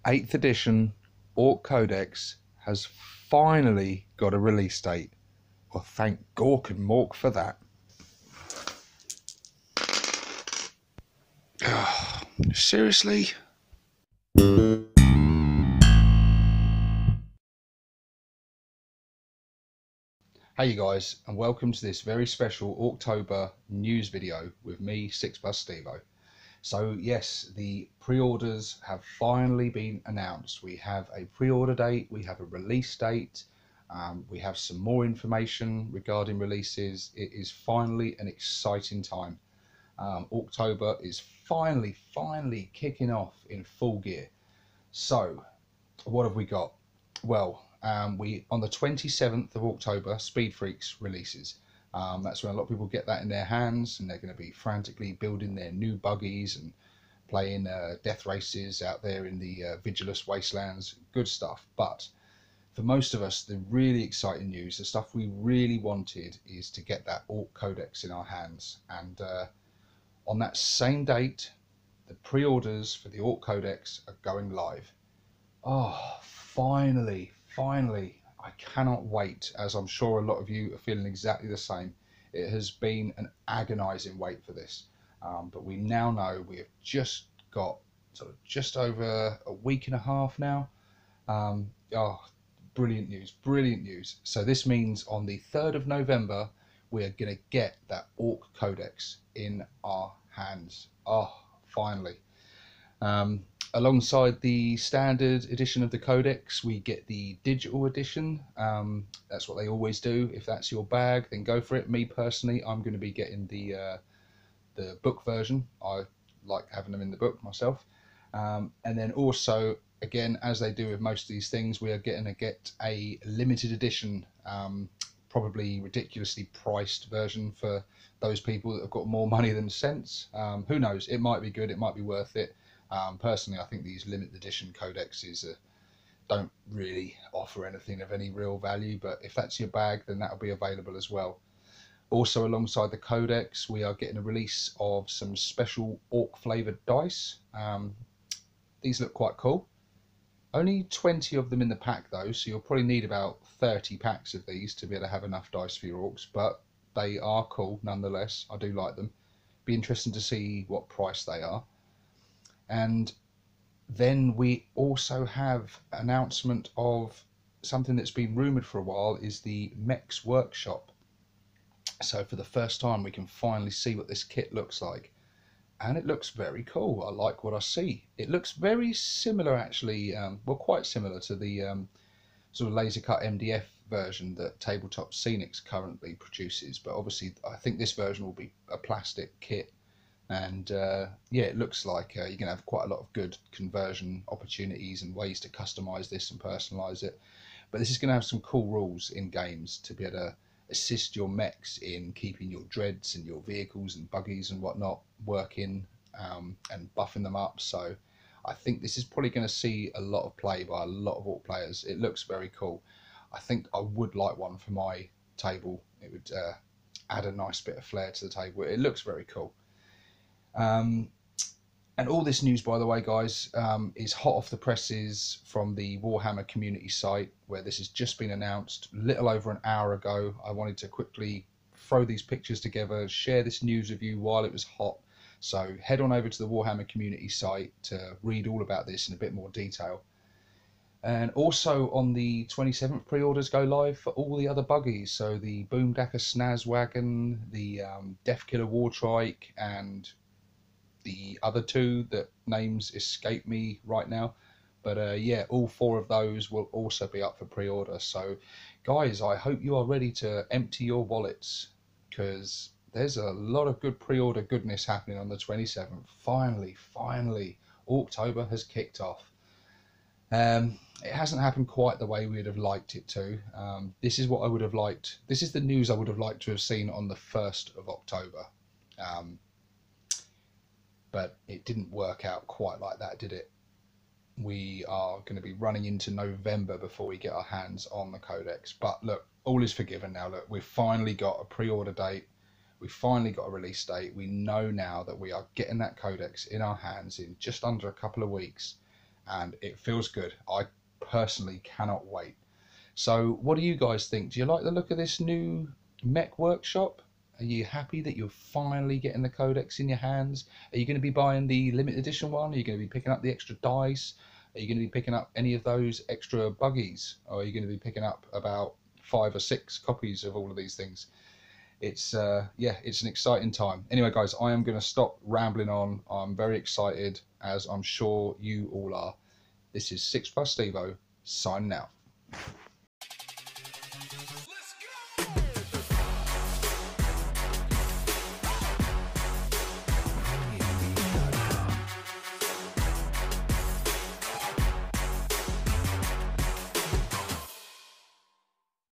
8th edition Ork Codex has finally got a release date. Well, thank Gork and Mork for that. Seriously? Hey you guys, and welcome to this very special Orktober news video with me, 6+Stevo. So yes, the pre-orders have finally been announced. We have a pre-order date, we have a release date, we have some more information regarding releases. It is finally an exciting time. Orktober is finally kicking off in full gear. So what have we got? Well, we on the 27th of October, Speed Freaks releases. That's when a lot of people get that in their hands, and they're going to be frantically building their new buggies and playing death races out there in the Vigilous Wastelands. Good stuff. But for most of us, the really exciting news, the stuff we really wanted, is to get that Ork Codex in our hands. And on that same date, the pre-orders for the Ork Codex are going live. Oh, finally. I cannot wait, as I'm sure a lot of you are feeling exactly the same. It has been an agonizing wait for this. But we now know we have just got just over a week and a half now. Oh, brilliant news. So this means on the 3rd of November, we are going to get that Ork Codex in our hands. Oh, finally. Alongside the standard edition of the Codex, we get the digital edition. That's what they always do. If that's your bag, then go for it. Me personally, I'm going to be getting the book version. I like having them in the book myself. And then also, again, as they do with most of these things, we are going to get a limited edition, probably ridiculously priced version for those people that have got more money than sense. Who knows? It might be good. It might be worth it. Personally, I think these limited edition codexes don't really offer anything of any real value, but if that's your bag, then that'll be available as well. Also, alongside the codex, we are getting a release of some special orc flavored dice. These look quite cool. Only 20 of them in the pack though, so you'll probably need about 30 packs of these to be able to have enough dice for your orcs, but they are cool nonetheless. I do like them. Be interesting to see what price they are. And then we also have announcement of something that's been rumoured for a while, is the Mek's workshop. So for the first time we can finally see what this kit looks like, and it looks very cool. I like what I see. It looks very similar actually, well, quite similar to the sort of laser cut MDF version that Tabletop Scenics currently produces, but obviously I think this version will be a plastic kit. And yeah, it looks like you're going to have quite a lot of good conversion opportunities and ways to customize this and personalize it. But this is going to have some cool rules in games to be able to assist your mechs in keeping your dreads and your vehicles and buggies and whatnot working, and buffing them up. So I think this is probably going to see a lot of play by a lot of Orc players. It looks very cool. I think I would like one for my table. It would add a nice bit of flair to the table. It looks very cool. And all this news, by the way, guys, is hot off the presses from the Warhammer community site, where this has just been announced a little over an hour ago. I wanted to quickly throw these pictures together, share this news with you while it was hot. So head on over to the Warhammer community site to read all about this in a bit more detail. And also on the 27th, pre-orders go live for all the other buggies. So the Boomdacker Snaz Wagon, the Deathkiller Wartrike, and the other two that names escape me right now, but yeah, all four of those will also be up for pre-order. So guys, I hope you are ready to empty your wallets, because there's a lot of good pre-order goodness happening on the 27th. Finally Orktober has kicked off. It hasn't happened quite the way we would have liked it to. This is what I would have liked. This is the news I would have liked to have seen on the 1st of October. But it didn't work out quite like that, did it? We are going to be running into November before we get our hands on the Codex. But look, all is forgiven now. Look, we've finally got a pre-order date. We've finally got a release date. We know now that we are getting that Codex in our hands in just under a couple of weeks. and it feels good. I personally cannot wait. So what do you guys think? Do you like the look of this new mech workshop? Are you happy that you're finally getting the codex in your hands? Are you going to be buying the limited edition one? Are you going to be picking up the extra dice? Are you going to be picking up any of those extra buggies? Or are you going to be picking up about 5 or 6 copies of all of these things? It's yeah, it's an exciting time. Anyway, guys, I am going to stop rambling on. I'm very excited, as I'm sure you all are. This is 6 Plus Stevo signing out.